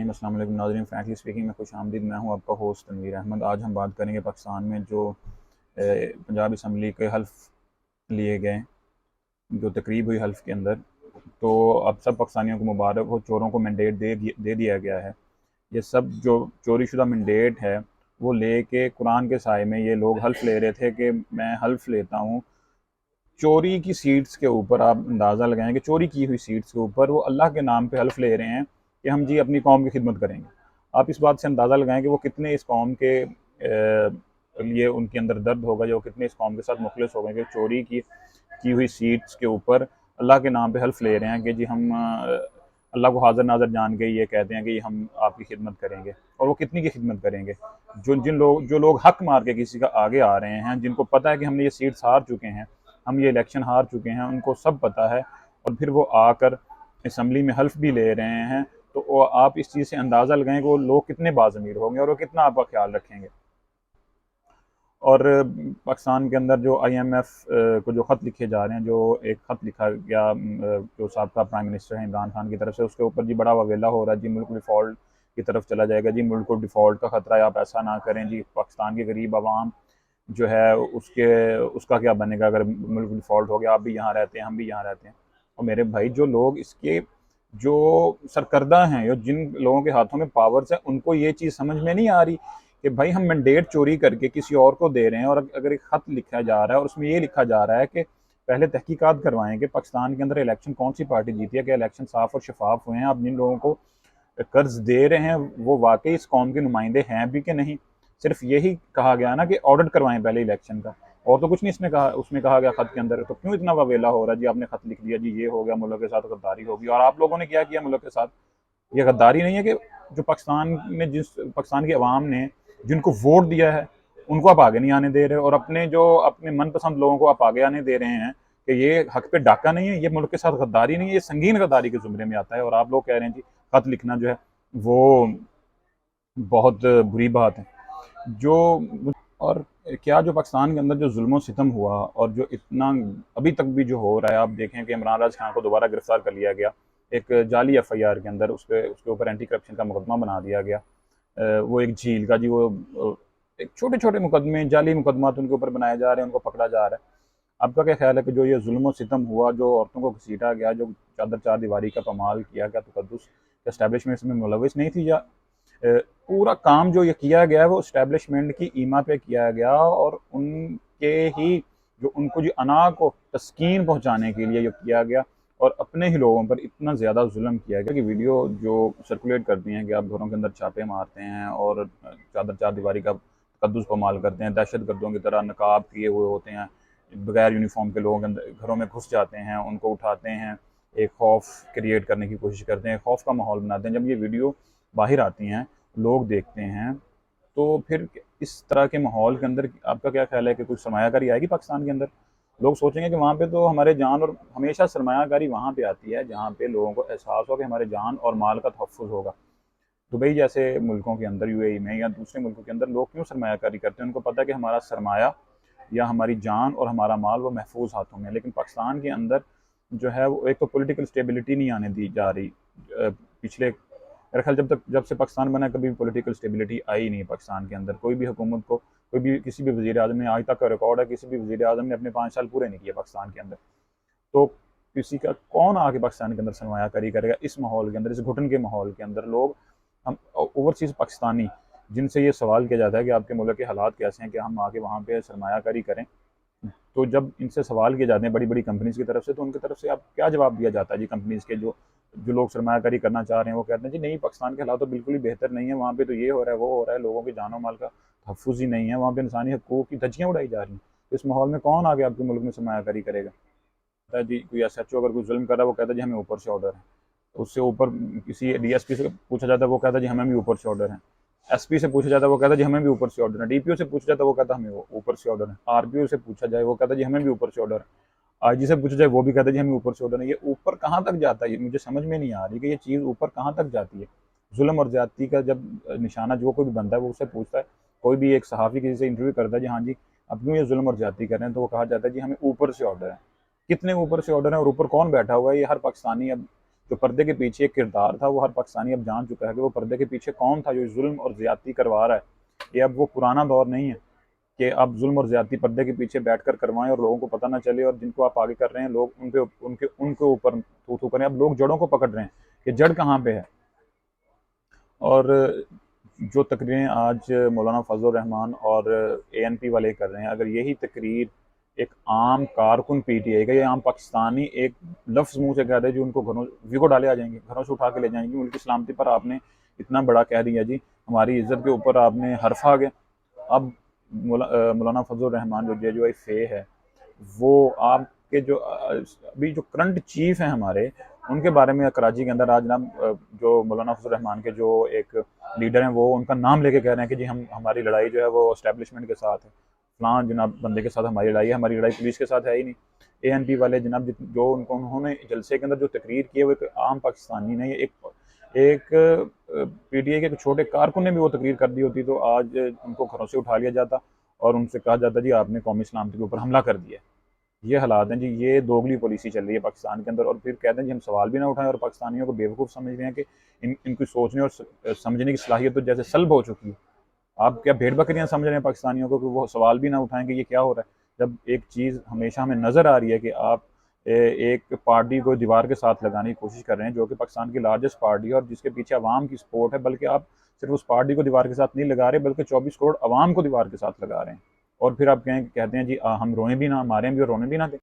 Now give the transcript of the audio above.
रहीम। अस्सलाम वालेकुम नाज़रीन, फ्रैंकली स्पीकिंग में खुश आमदीद। मैं हूँ आपका होस्ट तनवीर अहमद। आज हम बात करेंगे पाकिस्तान में जो पंजाब असम्बली के हल्फ लिए गए, जो तकरीब हुई हल्फ के अंदर। तो अब सब पाकिस्तानियों को मुबारक हो, चोरों को मैंडेट दे दिया गया है। ये सब जो चोरी शुदा मैंडेट है वो ले के कुरान के साए में ये लोग हल्फ ले रहे थे कि मैं हल्फ लेता हूँ चोरी की सीट्स के ऊपर। आप अंदाज़ा लगाएं कि चोरी की हुई सीट्स के ऊपर वो अल्लाह के नाम पे हल्फ ले रहे हैं कि हम जी अपनी कौम की खिदमत करेंगे। आप इस बात से अंदाज़ा लगाएं कि वो कितने इस कौम के लिए उनके अंदर दर्द होगा, जो कितने इस कौम के साथ मुखलिस हो गए कि चोरी की हुई सीट्स के ऊपर अल्लाह के नाम पे हल्फ ले रहे हैं कि जी हम अल्लाह को हाजिर नाजर जान के ये कहते हैं कि हम आपकी खिदमत करेंगे। और वो कितनी की खिदमत करेंगे? जो लोग हक मार के किसी का आगे आ रहे हैं, जिनको पता है कि हमने ये सीट्स हार चुके हैं, हम ये इलेक्शन हार चुके हैं, उनको सब पता है, और फिर वो आकर असम्बली में हल्फ भी ले रहे हैं। तो वो आप इस चीज़ से अंदाज़ा लगाएं कि वो लोग कितने बाज़मीर होंगे और वो कितना आपका ख्याल रखेंगे। और पाकिस्तान के अंदर जो IMF को जो ख़त लिखे जा रहे हैं, जो एक ख़त लिखा गया जो साबका प्राइम मिनिस्टर हैं इमरान खान की तरफ से, उसके ऊपर जी बड़ा ववेला हो रहा है जी मुल्क डिफ़ॉल्ट की तरफ चला जाएगा, जी मुल्क को डिफ़ॉल्ट का ख़तरा है, आप ऐसा ना करें जी। पाकिस्तान की गरीब आवाम जो है उसका क्या बनेगा अगर मुल्क डिफ़ॉल्ट हो गया? आप भी यहाँ रहते हैं, हम भी यहाँ रहते हैं। और मेरे भाई, जो लोग इसके जो सरकर्दा हैं या जिन लोगों के हाथों में पावर्स है, उनको ये चीज़ समझ में नहीं आ रही कि भाई हम मैंडेट चोरी करके किसी और को दे रहे हैं। और अगर एक ख़त लिखा जा रहा है और उसमें ये लिखा जा रहा है कि पहले तहकीकात करवाएं कि पाकिस्तान के अंदर इलेक्शन कौन सी पार्टी जीती है, कि इलेक्शन साफ और शफाफ हुए हैं, आप जिन लोगों को कर्ज दे रहे हैं वो वाकई इस कौम के नुमाइंदे हैं भी कि नहीं। सिर्फ यही कहा गया ना कि ऑडिट करवाएं पहले इलेक्शन का, और तो कुछ नहीं इसमें कहा। उसमें कहा गया खत के अंदर। तो क्यों इतना ववेला हो रहा है जी? आपने खत लिख दिया जी ये हो गया, मुल्क के साथ गद्दारी होगी। और आप लोगों ने क्या किया मुल्क के साथ? ये गद्दारी नहीं है कि जो पाकिस्तान की अवाम ने जिनको वोट दिया है उनको आप आगे नहीं आने दे रहे, और अपने मनपसंद लोगों को आप आगे आने दे रहे हैं कि ये हक पे डाका नहीं है, ये मुल्क के साथ गद्दारी नहीं है, ये संगीन गद्दारी के जुमरे में आता है। और आप लोग कह रहे हैं जी खत लिखना जो है वो बहुत बुरी बात है। जो और क्या जो पाकिस्तान के अंदर जो जुल्म सितम हुआ और जो इतना अभी तक भी जो हो रहा है, आप देखें कि इमरान राज खान को दोबारा गिरफ्तार कर लिया गया एक जाली FIR के अंदर, उसके ऊपर एंटी करप्शन का मुकदमा बना दिया गया। वो एक झील का जी वो एक छोटे छोटे मुकदमे, जाली मुकदमा तो उनके ऊपर बनाए जा रहे हैं, उनको पकड़ा जा रहा है। आपका क्या ख्याल है कि जो ये जुल्म सितम हुआ, जो औरतों को घसीटा गया, जो चादर चार दीवारी का पामाल किया गया, तकद्दुस एस्टैब्लिशमेंट में मुलविस नहीं थी, या पूरा काम जो ये किया गया है वो इस्टेब्लिशमेंट की ईमा पे किया गया, और उनके ही जो उनको जो अना को तस्कीन पहुंचाने के लिए ये किया गया, और अपने ही लोगों पर इतना ज़्यादा जुल्म किया गया कि वीडियो जो सर्कुलेट करती हैं कि आप घरों के अंदर छापे मारते हैं और चादर चार दीवारी का तकद्दुस पमाल करते हैं, दहशत गर्दों की तरह नकाब किए हुए होते हैं, बगैर यूनिफॉर्म के लोगों के अंदर घरों में घुस जाते हैं, उनको उठाते हैं, एक खौफ क्रिएट करने की कोशिश करते हैं, खौफ का माहौल बनाते हैं। जब ये वीडियो बाहर आती हैं, लोग देखते हैं, तो फिर इस तरह के माहौल के अंदर आपका क्या ख्याल है कि कुछ सरमायाकारी आएगी पाकिस्तान के अंदर? लोग सोचेंगे कि वहाँ पे तो हमारे जान, और हमेशा सरमायाकारी वहाँ पे आती है जहाँ पे लोगों को एहसास हो कि हमारे जान और माल का तहफ़्फ़ुज़ होगा। दुबई जैसे मुल्कों के अंदर, UAE में या दूसरे मुल्कों के अंदर लोग क्यों सरमायाकारी करते हैं? उनको पता है कि हमारा सरमाया या हमारी जान और हमारा माल वो महफूज हाथों में है। लेकिन पाकिस्तान के अंदर जो है वो एक तो पॉलिटिकल स्टेबिलिटी नहीं आने दी जा रही। पिछले मेरे ख्याल जब से पाकिस्तान बना, कभी भी पॉलिटिकल स्टेबिलिटी आई नहीं पाकिस्तान के अंदर। कोई भी हुकूमत को, कोई भी किसी भी वज़ीर आज़म ने, आज तक का रिकॉर्ड है, किसी भी वज़ीर आज़म ने अपने 5 साल पूरे नहीं किए पाकिस्तान के अंदर। तो किसी का कौन आके पाकिस्तान के अंदर सरमायाकारी करेगा इस माहौल के अंदर, इस घुटन के माहौल के अंदर? लोग, हम ओवरसीज़ पाकिस्तानी जिनसे ये सवाल किया जाता है कि आपके मुल्क के हालात कैसे हैं कि हम आके वहाँ पे सरमायाकारी करें, तो जब इनसे सवाल किए जाते हैं बड़ी बड़ी कंपनीज़ की तरफ से, तो उनकी तरफ से आप क्या जवाब दिया जाता है जी? कंपनीज़ के जो जो लोग सरमायाकारी करना चाह रहे हैं वो कहते हैं जी नहीं, पाकिस्तान के हालात तो बिल्कुल ही बेहतर नहीं है, वहाँ पे तो ये हो रहा है, वो हो रहा है, लोगों के जानो माल का तहफ़्फ़ुज़ ही नहीं है, वहाँ पे इंसानी हकूक़ की धज्जियाँ उड़ाई जा रही हैं। तो इस माहौल में कौन आगे आपके मुल्क में सरमायाकारी करेगा? कहता है जी, कोई SHO अगर कोई जुल्म कर रहा है वो कहता है जी हमें ऊपर से ऑर्डर है। उससे ऊपर किसी DSP से पूछा जाता है, वो कहता है जी हमें भी ऊपर से ऑर्डर है। SP से पूछा जाता है, वो कहता है जी हमें भी ऊपर से ऑर्डर है। DPO से पूछा जाता है, वो कहता है हमें ऊपर से ऑर्डर है। RPO से पूछा जाए, वो कहता है जी हमें भी ऊपर से ऑर्डर है। IG से पूछा जाए, वो भी कहता है जी हमें ऊपर से ऑर्डर है। ये ऊपर कहाँ तक जाता है? ये मुझे समझ में नहीं आ रही कि ये चीज़ ऊपर कहाँ तक जाती है। जुल्म और ज़्यादती का जब निशाना जो कोई भी बनता है वो उससे पूछता है, कोई भी एक सहाफ़ी किसी से इंटरव्यू करता है जी हाँ जी अब क्यों ये जुल्म और ज़्यादती कर रहे हैं, तो वो कहा जाता है जी हमें ऊपर से ऑर्डर है। कितने ऊपर से ऑर्डर है और ऊपर कौन बैठा हुआ है? ये हर पाकिस्तानी अब जो पर्दे के पीछे एक किरदार था वो हर पाकिस्तानी अब जान चुका है कि वो पर्दे के पीछे कौन था जो जुल्म और ज़्यादती करवा रहा है। ये अब वो पुराना दौर नहीं है कि आप जुल्म और ज़्यादती पर्दे के पीछे बैठकर करवाएं और लोगों को पता ना चले, और जिनको आप आगे कर रहे हैं लोग उनके उनके उनके ऊपर थू थू करें। अब लोग जड़ों को पकड़ रहे हैं कि जड़ कहाँ पे है। और जो तकरीरें आज मौलाना फजल रहमान और ANP वाले कर रहे हैं, अगर यही तकरीर एक आम कारकुन PTI का या आम पाकिस्तानी एक लफ्ज़ मुंह से कह दे, जो उनको घरों वीगो डाले आ जाएंगे, घरों से उठा के ले जाएंगे। उनकी सलामती पर आपने इतना बड़ा कह दिया जी, हमारी इज्जत के ऊपर आपने हर्फ आ गया। अब मौलाना फजल रहमान जो JJY फे है, वो आपके जो अभी जो करंट चीफ हैं हमारे, उनके बारे में कराची के अंदर आज जनाब जो मौलाना फजल रहमान के जो एक लीडर हैं वो उनका नाम लेके कह रहे हैं कि जी हम हमारी लड़ाई जो है वो एस्टेब्लिशमेंट के साथ है, फलां जनाब बंदे के साथ हमारी लड़ाई है, हमारी लड़ाई पुलिस के साथ है ही नहीं। ANP वाले जनाब जो उन्होंने जलसे के अंदर जो तकरीर की है वो एक आम पाकिस्तानी ने, एक PTI के एक छोटे कारकुन ने भी वो तकरीर कर दी होती तो आज उनको घरों से उठा लिया जाता और उनसे कहा जाता जी आपने कौमी सलामती के ऊपर हमला कर दिया। ये हालात हैं जी, ये दोगली पॉलिसी चल रही है पाकिस्तान के अंदर। और फिर कहते हैं जी हम सवाल भी ना उठाएं, और पाकिस्तानियों को बेवकूफ़ समझ रहे हैं कि इनकी सोचने और समझने की सलाहियत तो जैसे सल्ब हो चुकी है। आप क्या भेड़ बकरियां समझ रहे हैं पाकिस्तानियों को कि वो सवाल भी ना उठाएं कि ये क्या हो रहा है, जब एक चीज़ हमेशा हमें नज़र आ रही है कि आप एक पार्टी को दीवार के साथ लगाने की कोशिश कर रहे हैं जो कि पाकिस्तान की लार्जेस्ट पार्टी है और जिसके पीछे अवाम की सपोर्ट है, बल्कि आप सिर्फ उस पार्टी को दीवार के साथ नहीं लगा रहे बल्कि 24 करोड़ अवाम को दीवार के साथ लगा रहे हैं। और फिर आप कहते हैं जी हम रोएं भी ना, मारें भी और रोने भी ना दें।